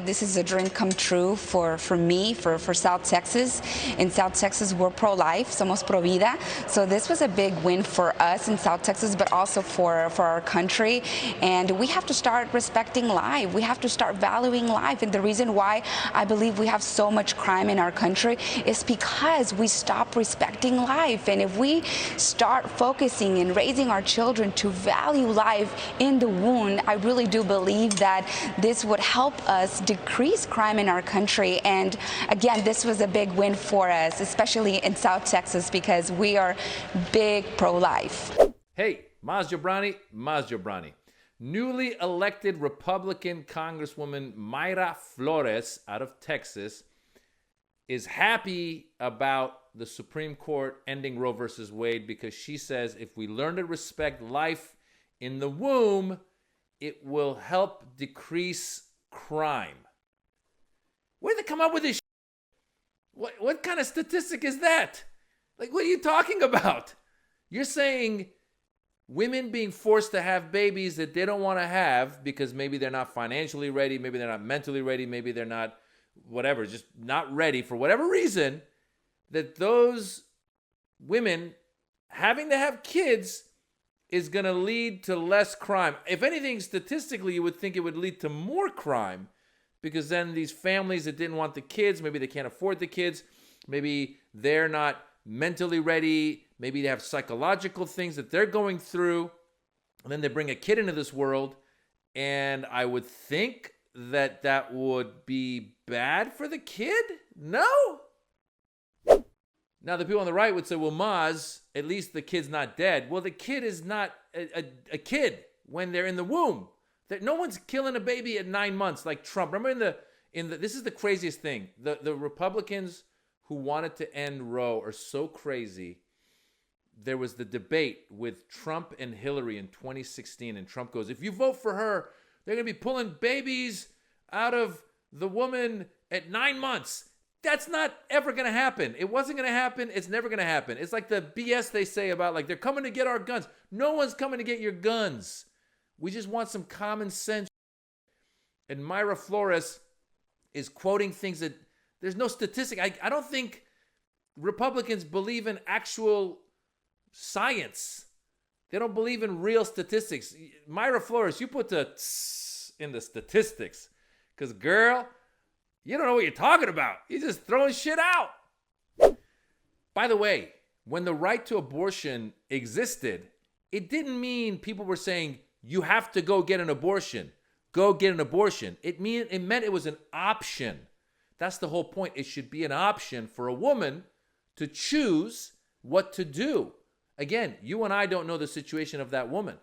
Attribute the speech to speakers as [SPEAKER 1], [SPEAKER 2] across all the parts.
[SPEAKER 1] This is a dream come true for me, for South Texas. In South Texas, we're pro-life, somos pro vida. So this was a big win for us in South Texas, but also for our country. And we have to start respecting life. We have to start valuing life. And the reason why I believe we have so much crime in our country is because we stop respecting life. And if we start focusing and raising our children to value life in the womb, I really do believe that this would help us decrease crime in our country. And again, this was a big win for us, especially in South Texas, because we are big pro-life.
[SPEAKER 2] Hey, Maz Jobrani. Newly elected Republican Congresswoman Mayra Flores out of Texas is happy about the Supreme Court ending Roe versus Wade because she says if we learn to respect life in the womb, it will help decrease crime. Where did they come up with this? What kind of statistic is that? Like, what are you talking about? You're saying women being forced to have babies that they don't want to have because maybe they're not financially ready, maybe they're not mentally ready, maybe they're not whatever, just not ready for whatever reason, that those women having to have kids is going to lead to less crime. If anything, statistically, you would think it would lead to more crime because then these families that didn't want the kids, maybe they can't afford the kids, maybe they're not mentally ready, maybe they have psychological things that they're going through, and then they bring a kid into this world, and I would think that that would be bad for the kid? No? Now, the people on the right would say, well, Maz, at least the kid's not dead. Well, the kid is not a kid when they're in the womb. No one's killing a baby at 9 months like Trump. Remember this is the craziest thing. The Republicans who wanted to end Roe are so crazy. There was the debate with Trump and Hillary in 2016, and Trump goes, if you vote for her, they're going to be pulling babies out of the woman at 9 months. That's not ever going to happen. It wasn't going to happen. It's never going to happen. It's like the BS they say about, like, they're coming to get our guns. No one's coming to get your guns. We just want some common sense. And Mayra Flores is quoting things that there's no statistic. I don't think Republicans believe in actual science. They don't believe in real statistics. Mayra Flores, you put the tss in the statistics. Because, girl, you don't know what you're talking about. You're just throwing shit out. By the way, when the right to abortion existed, it didn't mean people were saying, you have to go get an abortion. Go get an abortion. It meant it was an option. That's the whole point. It should be an option for a woman to choose what to do. Again, you and I don't know the situation of that woman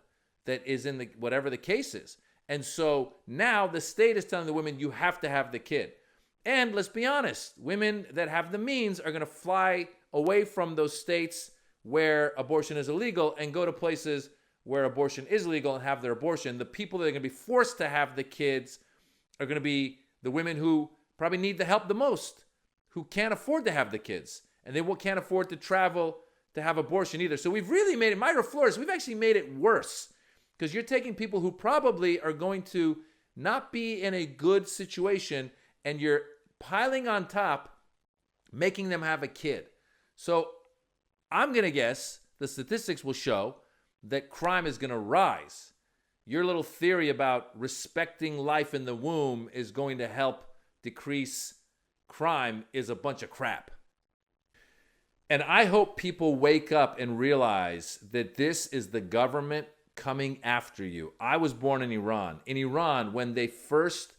[SPEAKER 2] that is in whatever the case is. And so now the state is telling the women, you have to have the kid. And let's be honest, women that have the means are going to fly away from those states where abortion is illegal and go to places where abortion is legal and have their abortion. The people that are going to be forced to have the kids are going to be the women who probably need the help the most, who can't afford to have the kids. And they can't afford to travel to have abortion either. So we've really made it, Mayra Flores, we've actually made it worse because you're taking people who probably are going to not be in a good situation and you're piling on top, making them have a kid. So I'm going to guess the statistics will show that crime is going to rise. Your little theory about respecting life in the womb is going to help decrease crime is a bunch of crap. And I hope people wake up and realize that this is the government coming after you. I was born in Iran. In Iran, when they first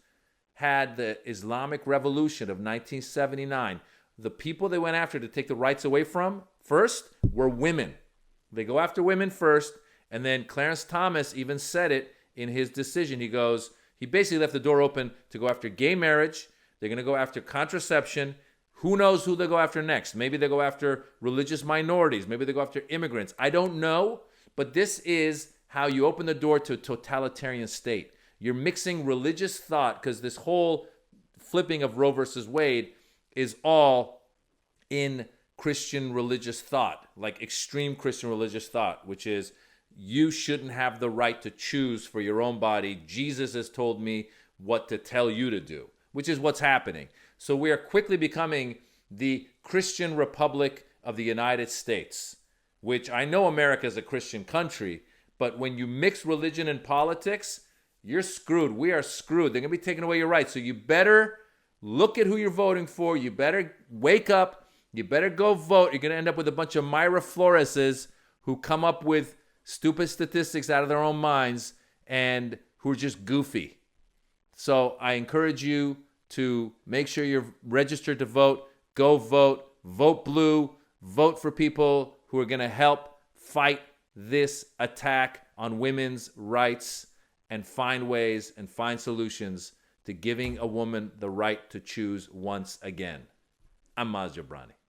[SPEAKER 2] had the Islamic Revolution of 1979, the people they went after to take the rights away from first were women. They go after women first, and then Clarence Thomas even said it in his decision. He basically left the door open to go after gay marriage. They're going to go after contraception. Who knows who they'll go after next? Maybe they'll go after religious minorities. Maybe they'll go after immigrants. I don't know, but this is how you open the door to a totalitarian state. You're mixing religious thought, because this whole flipping of Roe versus Wade is all in Christian religious thought, like extreme Christian religious thought, which is you shouldn't have the right to choose for your own body. Jesus has told me what to tell you to do. which is what's happening. So we are quickly becoming the Christian Republic of the United States, which I know America is a Christian country, but when you mix religion and politics, you're screwed. We are screwed. They're going to be taking away your rights. So you better look at who you're voting for. You better wake up. You better go vote. You're going to end up with a bunch of Mayra Floreses who come up with stupid statistics out of their own minds and who are just goofy. So I encourage you to make sure you're registered to vote. Go vote. Vote blue. Vote for people who are going to help fight this attack on women's rights and find ways and find solutions to giving a woman the right to choose once again. I'm Maz Jobrani.